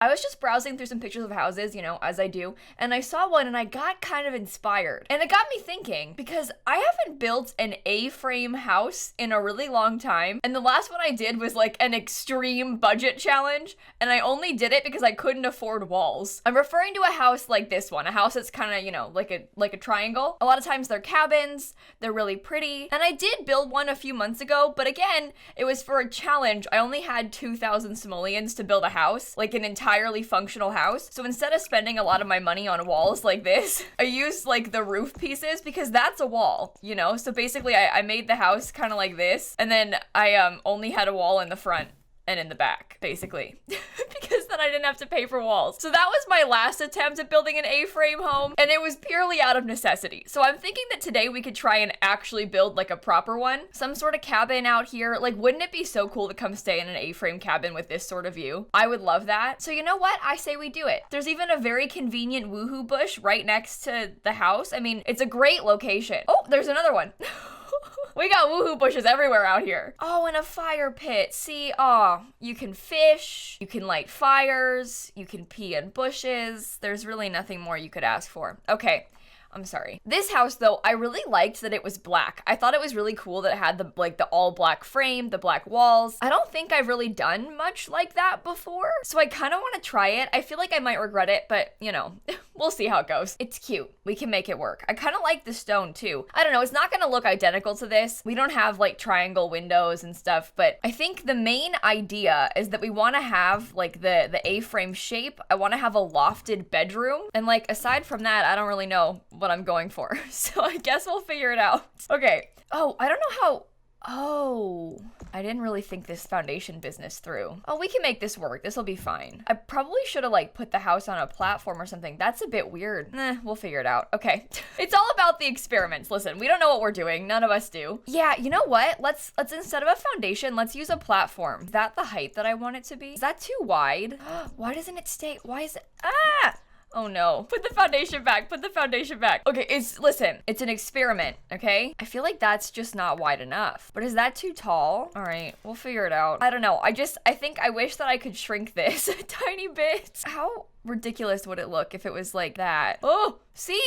I was just browsing through some pictures of houses, you know, as I do, and I saw one and I got kind of inspired. And it got me thinking, because I haven't built an A-frame house in a really long time, and the last one I did was like an extreme budget challenge, and I only did it because I couldn't afford walls. I'm referring to a house like this one, a house that's kind of, you know, like a triangle. A lot of times they're cabins, they're really pretty, and I did build one a few months ago, but again, it was for a challenge. I only had 2,000 simoleons to build a house, like an entirely functional house. So instead of spending a lot of my money on walls like this, I used like the roof pieces because that's a wall, you know? So basically I made the house kind of like this, and then I only had a wall in the front and in the back, basically, because then I didn't have to pay for walls. So that was my last attempt at building an A-frame home, and it was purely out of necessity. So I'm thinking that today we could try and actually build like a proper one, some sort of cabin out here. Like, wouldn't it be so cool to come stay in an A-frame cabin with this sort of view? I would love that. So you know what? I say we do it. There's even a very convenient woohoo bush right next to the house. I mean, it's a great location. Oh, there's another one. We got woohoo bushes everywhere out here. Oh, and a fire pit. See, you can fish, you can light fires, you can pee in bushes. There's really nothing more you could ask for. Okay. I'm sorry. This house, though, I really liked that it was black. I thought it was really cool that it had the all black frame, the black walls. I don't think I've really done much like that before, so I kind of want to try it. I feel like I might regret it, but you know, we'll see how it goes. It's cute. We can make it work. I kind of like the stone too. I don't know, it's not gonna look identical to this. We don't have like triangle windows and stuff, but I think the main idea is that we want to have like the A-frame shape. I want to have a lofted bedroom, and like aside from that, I don't really know what I'm going for. So I guess we'll figure it out. Okay. Oh, I don't know how... Oh, I didn't really think this foundation business through. Oh, we can make this work. This will be fine. I probably should have like put the house on a platform or something. That's a bit weird. We'll figure it out. Okay. It's all about the experiments. Listen, we don't know what we're doing. None of us do. Yeah, you know what? Let's instead of a foundation, let's use a platform. Is that the height that I want it to be? Is that too wide? Why doesn't it stay? Why is it? Oh no. Put the foundation back. Put the foundation back. Okay, listen, it's an experiment, okay? I feel like that's just not wide enough. But is that too tall? All right, we'll figure it out. I don't know. I wish that I could shrink this a tiny bit. How ridiculous would it look if it was like that? Oh, see?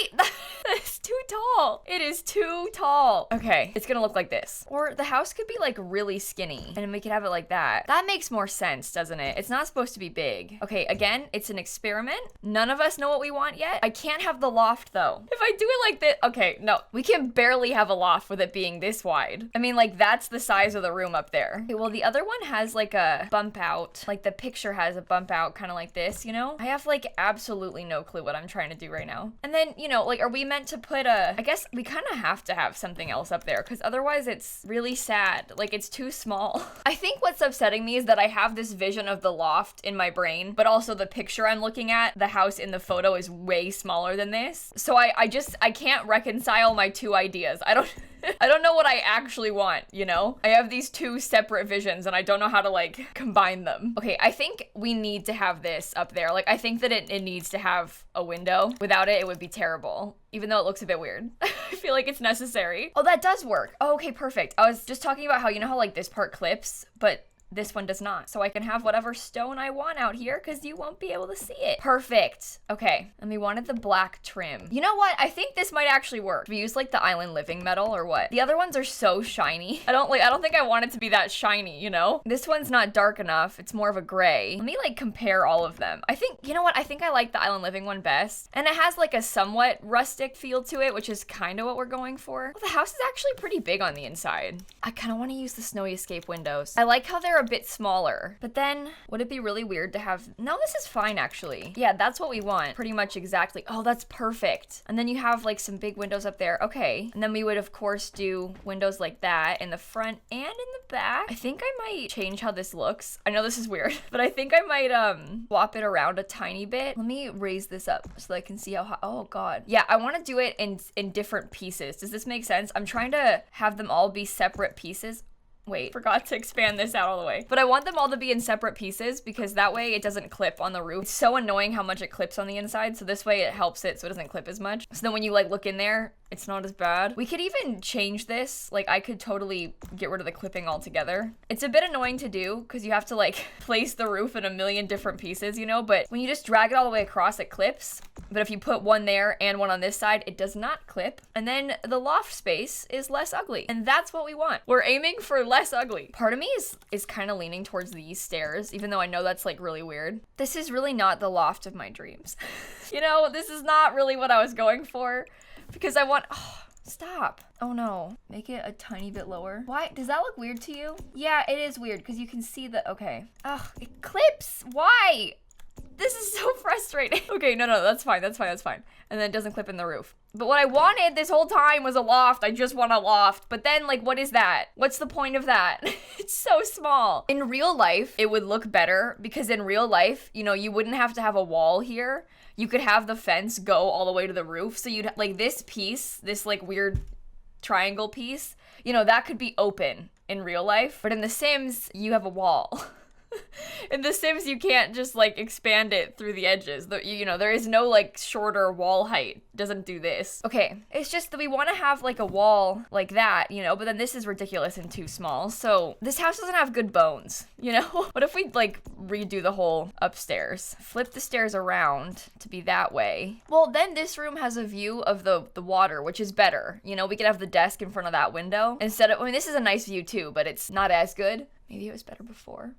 That's too tall. It is too tall. Okay, it's gonna look like this. Or the house could be like really skinny and we could have it like that. That makes more sense, doesn't it? It's not supposed to be big. Okay, again, it's an experiment. None of us know what we want yet. I can't have the loft though. If I do it like this, okay, no. We can barely have a loft with it being this wide. I mean, like that's the size of the room up there. Okay, well, the other one has like a bump out. Like the picture has a bump out kind of like this, you know? I have like absolutely no clue what I'm trying to do right now. And then, you know, like, are we meant to put I guess we kind of have to have something else up there because otherwise it's really sad. Like, it's too small. I think what's upsetting me is that I have this vision of the loft in my brain, but also the picture I'm looking at, the house in the photo is way smaller than this. So I can't reconcile my two ideas. I don't know what I actually want, you know? I have these two separate visions and I don't know how to like combine them. Okay, I think we need to have this up there. Like, I think that it needs to have a window. Without it, it would be terrible. Even though it looks a bit weird. I feel like it's necessary. Oh, that does work. Oh, okay, perfect. I was just talking about how, you know how like this part clips, but this one does not. So I can have whatever stone I want out here because you won't be able to see it. Perfect. Okay. And we wanted the black trim. You know what? I think this might actually work. We use like the island living metal or what? The other ones are so shiny. I don't think I want it to be that shiny, you know? This one's not dark enough. It's more of a gray. Let me like compare all of them. I think, you know what? I think I like the island living one best. And it has like a somewhat rustic feel to it, which is kind of what we're going for. Well, the house is actually pretty big on the inside. I kind of want to use the snowy escape windows. I like how they're a bit smaller, but then would it be really weird to have... No, this is fine actually. Yeah, that's what we want. Pretty much exactly. Oh, that's perfect. And then you have like some big windows up there. Okay. And then we would of course do windows like that in the front and in the back. I think I might change how this looks. I know this is weird, but I think I might swap it around a tiny bit. Let me raise this up so that I can see how high... Oh god. Yeah, I want to do it in different pieces. Does this make sense? I'm trying to have them all be separate pieces. Wait, forgot to expand this out all the way. But I want them all to be in separate pieces because that way it doesn't clip on the roof. It's so annoying how much it clips on the inside. So this way it helps it so it doesn't clip as much. So then when you like look in there, It's not as bad. We could even change this. Like, I could totally get rid of the clipping altogether. It's a bit annoying to do because you have to like place the roof in a million different pieces, you know, but when you just drag it all the way across, it clips. But if you put one there and one on this side, it does not clip. And then the loft space is less ugly. And that's what we want. We're aiming for less ugly. Part of me is kind of leaning towards these stairs, even though I know that's like really weird. This is really not the loft of my dreams. You know, this is not really what I was going for because I want, oh, stop. Oh no, make it a tiny bit lower. Why, does that look weird to you? Yeah, it is weird because you can see the, okay. Ugh, it clips, why? This is so frustrating. Okay, no, that's fine. And then it doesn't clip in the roof. But what I wanted this whole time was a loft. I just want a loft. But then, like, what is that? What's the point of that? It's so small. In real life, it would look better because in real life, you know, you wouldn't have to have a wall here. You could have the fence go all the way to the roof. So you'd, like, this piece, this, like, weird triangle piece, you know, that could be open in real life. But in The Sims, you have a wall. In The Sims, you can't just like expand it through the edges. You know, there is no like shorter wall height. It doesn't do this. Okay, it's just that we want to have like a wall like that, you know, but then this is ridiculous and too small. So this house doesn't have good bones, you know? What if we like redo the whole upstairs? Flip the stairs around to be that way. Well, then this room has a view of the water, which is better. You know, we could have the desk in front of that window instead of, I mean, this is a nice view too, but it's not as good. Maybe it was better before.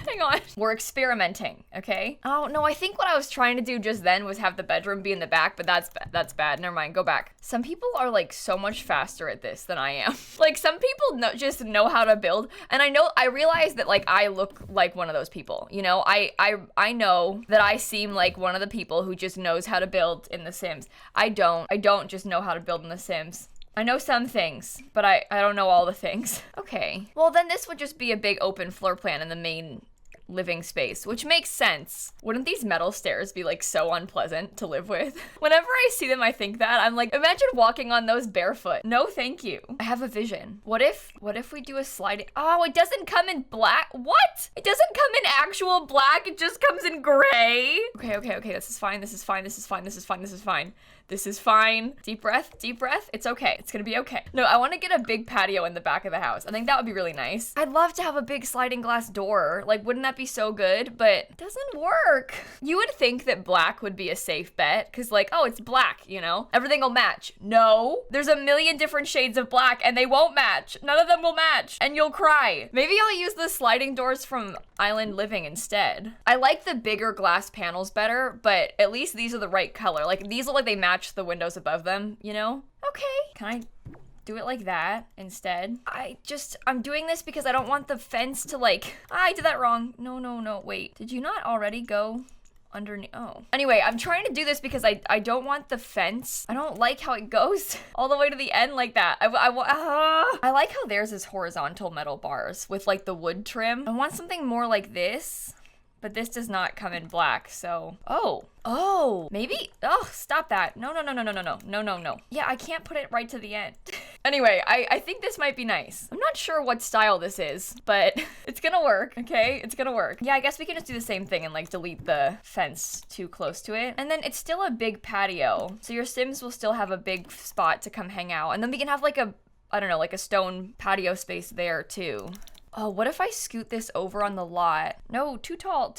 Hang on. We're experimenting, okay? Oh, no, I think what I was trying to do just then was have the bedroom be in the back, but that's bad. Never mind, go back. Some people are like so much faster at this than I am. Like some people just know how to build, and I realize that like I look like one of those people, you know? I know that I seem like one of the people who just knows how to build in The Sims. I don't just know how to build in The Sims. I know some things, but I don't know all the things. Okay. Well, then this would just be a big open floor plan in the main living space, which makes sense. Wouldn't these metal stairs be like so unpleasant to live with? Whenever I see them, I think that. I'm like, imagine walking on those barefoot. No, thank you. I have a vision. What if we do a sliding? Oh, it doesn't come in black. What? It doesn't come in actual black. It just comes in gray. Okay. This is fine. This is fine. Deep breath. It's okay. It's gonna be okay. No, I want to get a big patio in the back of the house. I think that would be really nice. I'd love to have a big sliding glass door. Like, wouldn't that be so good? But it doesn't work. You would think that black would be a safe bet because like, oh, it's black, you know? Everything will match. No, there's a million different shades of black and they won't match. None of them will match and you'll cry. Maybe I'll use the sliding doors from Island Living instead. I like the bigger glass panels better, but at least these are the right color. Like, these look like they match the windows above them, you know? Okay. Can I do it like that instead? I'm doing this because I don't want the fence to like, I did that wrong. No, wait. Did you not already go underneath? Oh. Anyway, I'm trying to do this because I don't want the fence. I don't like how it goes all the way to the end like that. I like how theirs is horizontal metal bars with like the wood trim. I want something more like this. But this does not come in black, so... Oh, maybe... Oh, stop that. No. Yeah, I can't put it right to the end. Anyway, I think this might be nice. I'm not sure what style this is, but it's gonna work, okay? It's gonna work. Yeah, I guess we can just do the same thing and, like, delete the fence too close to it. And then it's still a big patio, so your Sims will still have a big spot to come hang out. And then we can have, like, I don't know, like a stone patio space there, too. Oh, what if I scoot this over on the lot? No, too tall.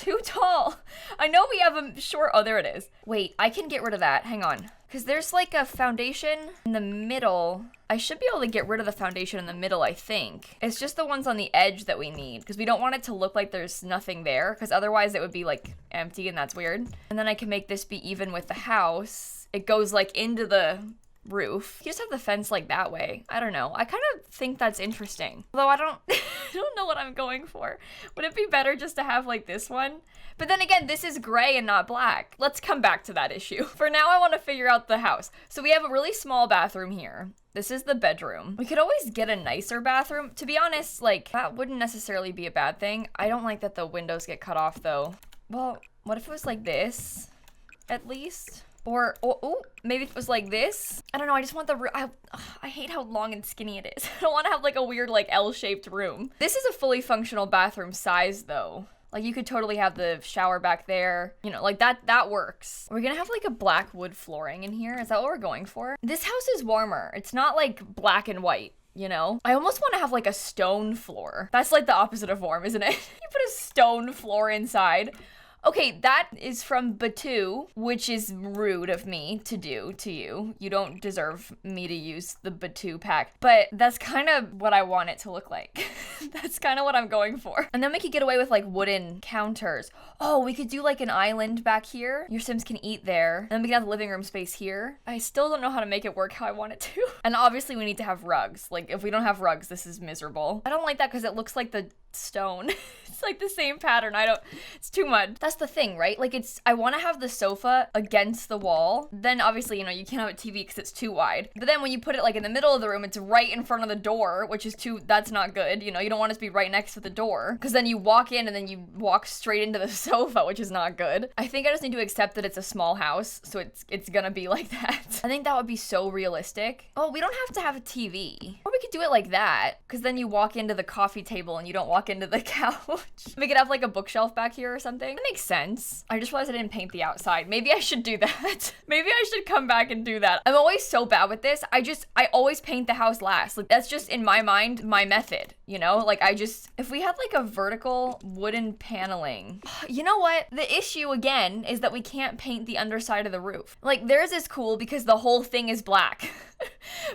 I know we have a short, oh, there it is. Wait, I can get rid of that, hang on. Because there's like a foundation in the middle. I should be able to get rid of the foundation in the middle, I think. It's just the ones on the edge that we need, because we don't want it to look like there's nothing there, because otherwise it would be like empty and that's weird. And then I can make this be even with the house. It goes like into the roof. You just have the fence like that way. I don't know. I kind of think that's interesting. Although I don't know what I'm going for. Would it be better just to have like this one? But then again, this is gray and not black. Let's come back to that issue. For now, I want to figure out the house. So we have a really small bathroom here. This is the bedroom. We could always get a nicer bathroom. To be honest, like, that wouldn't necessarily be a bad thing. I don't like that the windows get cut off though. Well, what if it was like this, at least? Or, oh, maybe if it was like this. I don't know, I just want I hate how long and skinny it is. I don't want to have like a weird like L-shaped room. This is a fully functional bathroom size though. Like you could totally have the shower back there. You know, like that works. We're gonna have like a black wood flooring in here. Is that what we're going for? This house is warmer. It's not like black and white. You know, I almost want to have like a stone floor. That's like the opposite of warm, isn't it? You put a stone floor inside. Okay, that is from Batu, which is rude of me to do to you. You don't deserve me to use the Batu pack, but that's kind of what I want it to look like. That's kind of what I'm going for. And then we could get away with like wooden counters. Oh, we could do like an island back here. Your Sims can eat there. And then we can have the living room space here. I still don't know how to make it work how I want it to. And obviously we need to have rugs. Like if we don't have rugs, this is miserable. I don't like that because it looks like the stone. It's like the same pattern. It's too much. That's the thing, right? Like I want to have the sofa against the wall. Then obviously, you know, you can't have a TV because it's too wide. But then when you put it like in the middle of the room, it's right in front of the door, which is that's not good. You know, you don't want it to be right next to the door because then you walk in and then you walk straight into the sofa, which is not good. I think I just need to accept that it's a small house, so it's gonna be like that. I think that would be so realistic. Oh, we don't have to have a TV. Or we could do it like that, because then you walk into the coffee table and you don't walk into the couch. We could have like a bookshelf back here or something. That makes sense. I just realized I didn't paint the outside. Maybe I should do that. Maybe I should come back and do that. I'm always so bad with this. I always paint the house last. Like that's just in my mind, my method, you know? Like if we had like a vertical wooden paneling, you know what? The issue again is that we can't paint the underside of the roof. Like theirs is cool because the whole thing is black.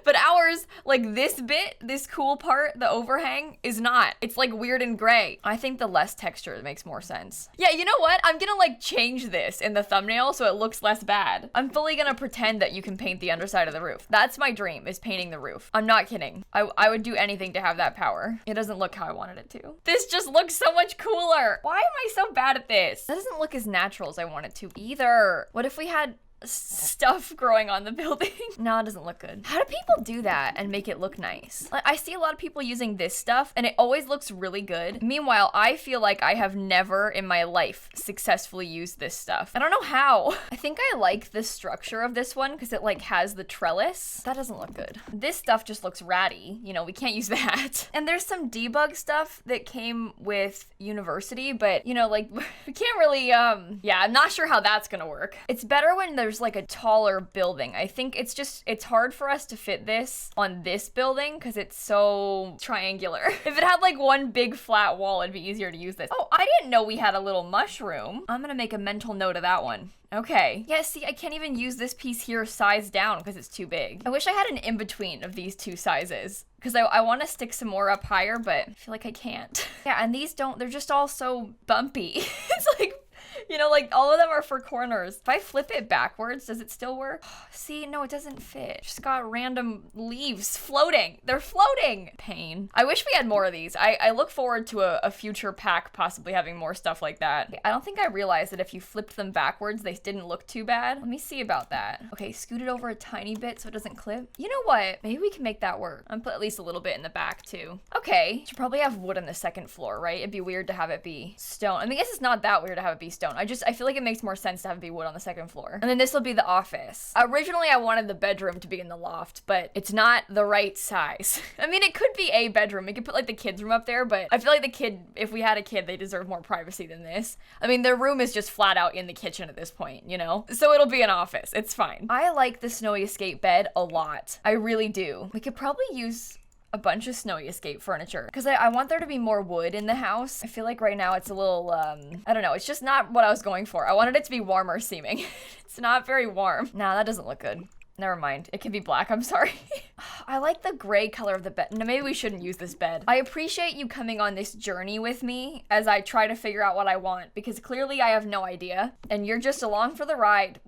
But ours, like this cool part, the overhang, is not. It's like weird and gray. I think the less texture makes more sense. Yeah, you know what? I'm gonna like change this in the thumbnail so it looks less bad. I'm fully gonna pretend that you can paint the underside of the roof. That's my dream, is painting the roof. I'm not kidding. I would do anything to have that power. It doesn't look how I wanted it to. This just looks so much cooler. Why am I so bad at this? That doesn't look as natural as I want it to either. What if we had stuff growing on the building? No, it doesn't look good. How do people do that and make it look nice? Like, I see a lot of people using this stuff and it always looks really good. Meanwhile, I feel like I have never in my life successfully used this stuff. I don't know how. I think I like the structure of this one because it like has the trellis. That doesn't look good. This stuff just looks ratty. You know, we can't use that. And there's some debug stuff that came with university, but you know, like we can't really, yeah, I'm not sure how that's gonna work. It's better when there's like a taller building. I think it's hard for us to fit this on this building because it's so triangular. If it had like one big flat wall, it'd be easier to use this. Oh, I didn't know we had a little mushroom. I'm gonna make a mental note of that one. Okay. Yeah, see, I can't even use this piece here size down because it's too big. I wish I had an in-between of these two sizes because I want to stick some more up higher, but I feel like I can't. Yeah, and these they're just all so bumpy. It's like, you know, like all of them are for corners. If I flip it backwards, does it still work? See, no, it doesn't fit. Just got random leaves floating. They're floating. Pain. I wish we had more of these. I look forward to a future pack possibly having more stuff like that. I don't think I realized that if you flipped them backwards, they didn't look too bad. Let me see about that. Okay, scoot it over a tiny bit so it doesn't clip. You know what? Maybe we can make that work. I'm put at least a little bit in the back too. Okay, should probably have wood on the second floor, right? It'd be weird to have it be stone. I mean, I guess it's not that weird to have it be stone. I feel like it makes more sense to have it be wood on the second floor. And then this will be the office. Originally, I wanted the bedroom to be in the loft, but it's not the right size. I mean, it could be a bedroom. We could put like the kids' room up there, but I feel like if we had a kid, they deserve more privacy than this. I mean, their room is just flat out in the kitchen at this point, you know? So it'll be an office. It's fine. I like the Snowy Escape bed a lot. I really do. We could probably use a bunch of Snowy Escape furniture because I want there to be more wood in the house. I feel like right now it's a little, I don't know, it's just not what I was going for. I wanted it to be warmer seeming. It's not very warm. Nah, that doesn't look good. Never mind. It can be black. I'm sorry. I like the gray color of the bed. No, maybe we shouldn't use this bed. I appreciate you coming on this journey with me as I try to figure out what I want because clearly I have no idea and you're just along for the ride.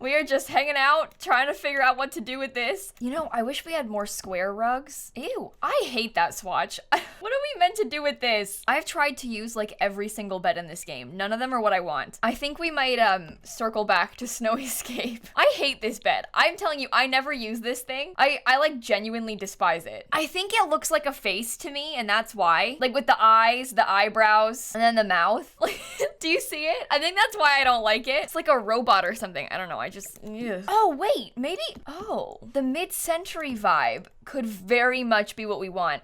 We are just hanging out trying to figure out what to do with this. You know, I wish we had more square rugs. Ew, I hate that swatch. What are we meant to do with this? I've tried to use like every single bed in this game. None of them are what I want. I think we might circle back to Snowy Escape. I hate this bed. I'm telling you, I never use this thing. I like genuinely despise it. I think it looks like a face to me and that's why. Like with the eyes, the eyebrows, and then the mouth. Like, do you see it? I think that's why I don't like it. It's like a robot or something. I don't know. I just, ugh. Oh, wait, maybe, the mid-century vibe could very much be what we want.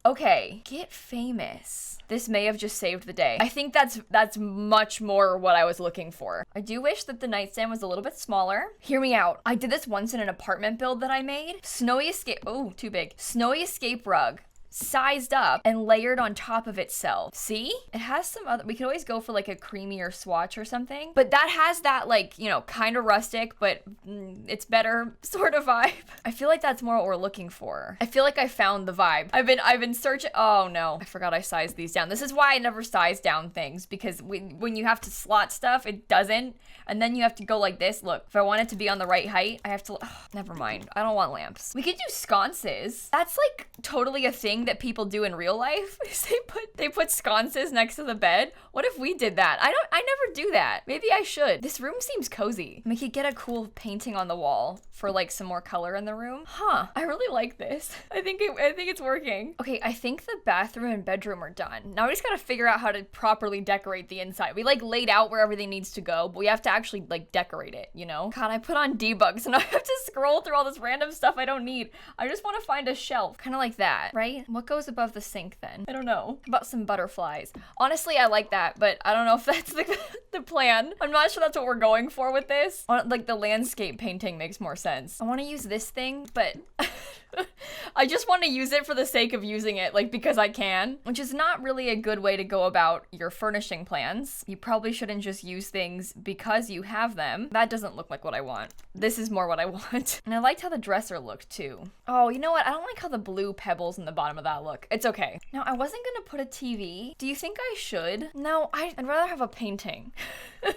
Okay, get famous. This may have just saved the day. I think that's much more what I was looking for. I do wish that the nightstand was a little bit smaller. Hear me out. I did this once in an apartment build that I made. Snowy escape, oh, too big. Snowy escape rug. Sized up and layered on top of itself. See? It has some other, we could always go for like a creamier swatch or something, but that has that like, you know, kind of rustic, but it's better sort of vibe. I feel like that's more what we're looking for. I feel like I found the vibe. I've been searching. Oh no, I forgot I sized these down. This is why I never size down things, because when you have to slot stuff, it doesn't. And then you have to go like this. Look, if I want it to be on the right height, I have to, never mind. I don't want lamps. We could do sconces. That's like totally a thing that people do in real life. Is they put sconces next to the bed. What if we did that? I never do that. Maybe I should. This room seems cozy. We could get a cool painting on the wall for like some more color in the room. Huh, I really like this. I think it's working. Okay, I think the bathroom and bedroom are done. Now we just gotta figure out how to properly decorate the inside. We like laid out where everything needs to go, but we have to actually like decorate it, you know? God, I put on debugs and I have to scroll through all this random stuff I don't need. I just want to find a shelf, kind of like that, right? What goes above the sink then? I don't know. How about some butterflies? Honestly, I like that, but I don't know if that's the plan. I'm not sure that's what we're going for with this. Like the landscape painting makes more sense. I want to use this thing, but I just want to use it for the sake of using it, like because I can, which is not really a good way to go about your furnishing plans. You probably shouldn't just use things because you have them. That doesn't look like what I want. This is more what I want. And I liked how the dresser looked too. Oh, you know what? I don't like how the blue pebbles in the bottom of that look. It's okay. Now, I wasn't gonna put a TV. Do you think I should? No, I'd rather have a painting.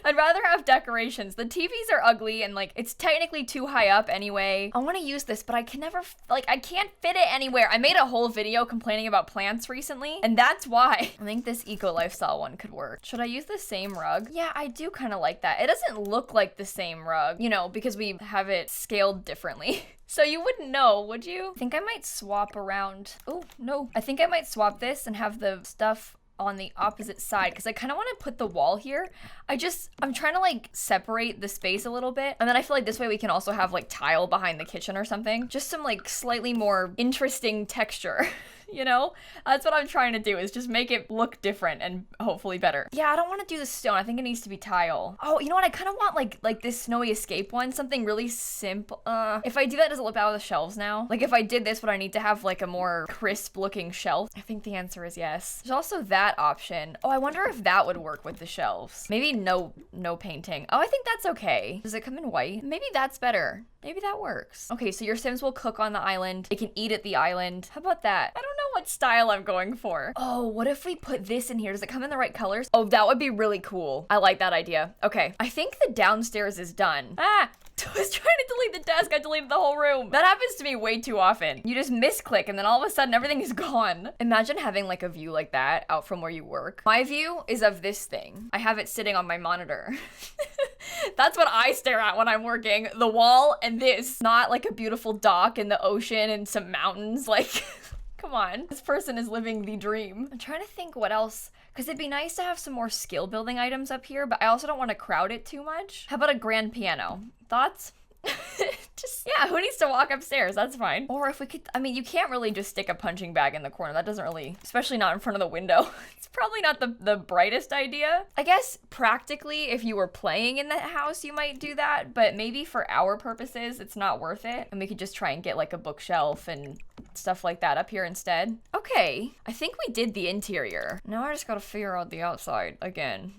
I'd rather have decorations. The TVs are ugly and like it's technically too high up anyway. I want to use this, but I can never, like I can't fit it anywhere. I made a whole video complaining about plants recently, and that's why. I think this eco lifestyle one could work. Should I use the same rug? Yeah, I do kind of like that. It doesn't look like the same rug, you know, because we have it scaled differently. So you wouldn't know, would you? I think I might swap around. Oh, no. I think I might swap this and have the stuff on the opposite side because I kind of want to put the wall here. I'm trying to like separate the space a little bit. And then I feel like this way we can also have like tile behind the kitchen or something. Just some like slightly more interesting texture. You know, that's what I'm trying to do, is just make it look different and hopefully better. Yeah, I don't want to do the stone. I think it needs to be tile. Oh, you know what? I kind of want like this snowy escape one, something really simple. If I do that, does it look bad with the shelves now? Like if I did this, would I need to have like a more crisp looking shelf? I think the answer is yes. There's also that option. Oh, I wonder if that would work with the shelves. Maybe no painting. Oh, I think that's okay. Does it come in white? Maybe that's better. Maybe that works. Okay, so your Sims will cook on the island. They can eat at the island. How about that? I don't know what style I'm going for. Oh, what if we put this in here? Does it come in the right colors? Oh, that would be really cool. I like that idea. Okay, I think the downstairs is done. Ah! I was trying to delete the desk. I deleted the whole room. That happens to me way too often. You just misclick and then all of a sudden everything is gone. Imagine having like a view like that out from where you work. My view is of this thing. I have it sitting on my monitor. That's what I stare at when I'm working. The wall and this. Not like a beautiful dock and the ocean and some mountains. Like, come on. This person is living the dream. I'm trying to think what else. Because it'd be nice to have some more skill building items up here, but I also don't want to crowd it too much. How about a grand piano? Thoughts? Just, yeah, who needs to walk upstairs? That's fine. Or if we could, I mean, you can't really just stick a punching bag in the corner. That doesn't really, especially not in front of the window. It's probably not the brightest idea. I guess practically, if you were playing in the house, you might do that, but maybe for our purposes, it's not worth it. And we could just try and get like a bookshelf and stuff like that up here instead. Okay, I think we did the interior. Now I just gotta figure out the outside again,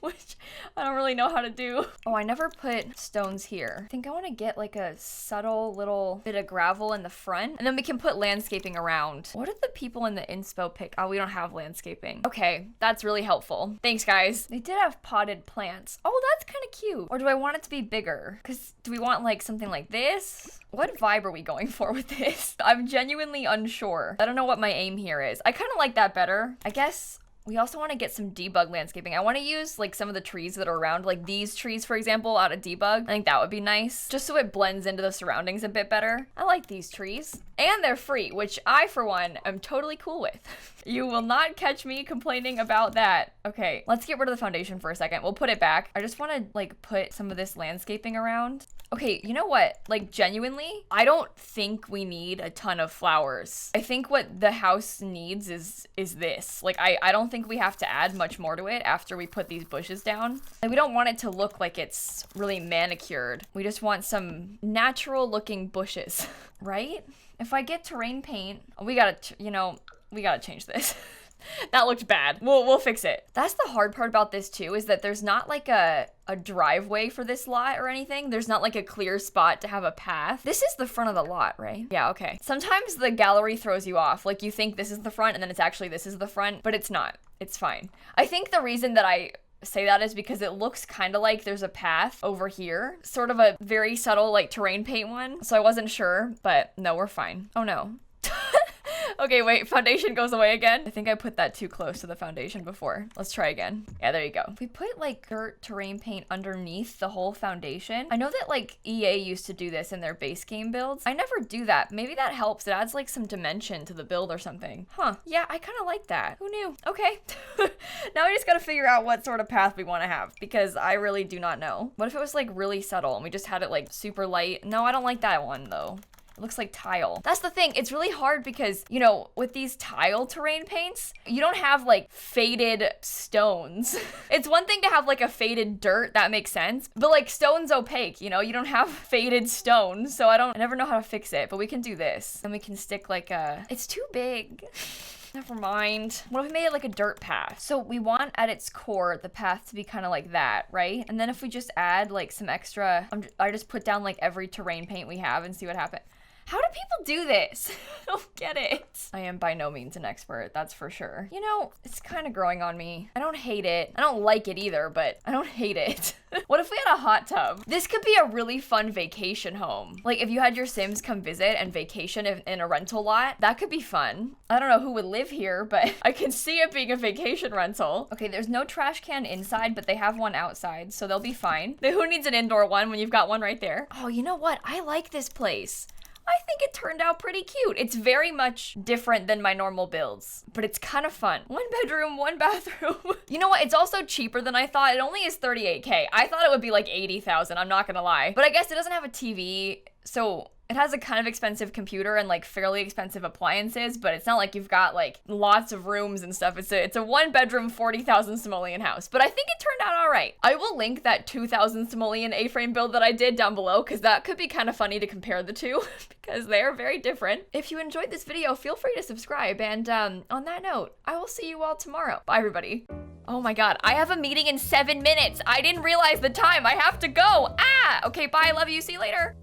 which I don't really know how to do. Oh, I never put stones here. I think I want to get like a subtle little bit of gravel in the front, and then we can put landscaping around. What did the people in the inspo pick? Oh, we don't have landscaping. Okay, that's really helpful. Thanks, guys. They did have potted plants. Oh, that's kind of cute. Or do I want it to be bigger? Because do we want like something like this? What vibe are we going for with this? I'm genuinely unsure. I don't know what my aim here is. I kind of like that better. I guess We also want to get some debug landscaping. I want to use like some of the trees that are around, like these trees, for example, out of debug. I think that would be nice, just so it blends into the surroundings a bit better. I like these trees. And they're free, which I, for one, am totally cool with. You will not catch me complaining about that. Okay, let's get rid of the foundation for a second. We'll put it back. I just want to like put some of this landscaping around. Okay, you know what? Like genuinely, I don't think we need a ton of flowers. I think what the house needs is this. Like I don't think we have to add much more to it after we put these bushes down. Like we don't want it to look like it's really manicured. We just want some natural looking bushes, right? If I get terrain paint, we gotta change this. That looked bad. We'll fix it. That's the hard part about this too, is that there's not like a driveway for this lot or anything. There's not like a clear spot to have a path. This is the front of the lot, right? Yeah, okay. Sometimes the gallery throws you off. Like you think this is the front and then it's actually this is the front, but it's not. It's fine. I think the reason that I say that is because it looks kind of like there's a path over here, sort of a very subtle like terrain paint one. So I wasn't sure, but no, we're fine. Oh no. Okay, wait, foundation goes away again. I think I put that too close to the foundation before. Let's try again. Yeah, there you go. If we put like dirt terrain paint underneath the whole foundation, I know that like EA used to do this in their base game builds. I never do that. Maybe that helps. It adds like some dimension to the build or something. Huh, yeah, I kind of like that. Who knew? Okay. Now we just gotta figure out what sort of path we want to have, because I really do not know. What if it was like really subtle and we just had it like super light? No, I don't like that one though. It looks like tile. That's the thing. It's really hard because, you know, with these tile terrain paints, you don't have like faded stones. It's one thing to have like a faded dirt, that makes sense. But like stone's opaque, you know, you don't have faded stone. So I never know how to fix it, but we can do this. And we can stick like it's too big. Never mind. What if we made it like a dirt path? So we want at its core the path to be kind of like that, right? And then if we just add like some extra, I just put down like every terrain paint we have and see what happens. How do people do this? I don't get it. I am by no means an expert, that's for sure. You know, it's kind of growing on me. I don't hate it. I don't like it either, but I don't hate it. What if we had a hot tub? This could be a really fun vacation home. Like if you had your Sims come visit and vacation in a rental lot, that could be fun. I don't know who would live here, but I can see it being a vacation rental. Okay, there's no trash can inside, but they have one outside, so they'll be fine. Who needs an indoor one when you've got one right there? Oh, you know what? I like this place. I think it turned out pretty cute. It's very much different than my normal builds, but it's kind of fun. 1 bedroom, 1 bathroom. You know what? It's also cheaper than I thought. It only is 38K. I thought it would be like 80,000, I'm not gonna lie. But I guess it doesn't have a TV, so it has a kind of expensive computer and like fairly expensive appliances, but it's not like you've got like lots of rooms and stuff. It's a 1 bedroom, 40,000 simoleon house, but I think it turned out all right. I will link that 2,000 simoleon A-frame build that I did down below, because that could be kind of funny to compare the two because they are very different. If you enjoyed this video, feel free to subscribe. And on that note, I will see you all tomorrow. Bye, everybody. Oh my God, I have a meeting in 7 minutes. I didn't realize the time. I have to go. Ah, okay, bye. Love you. See you later.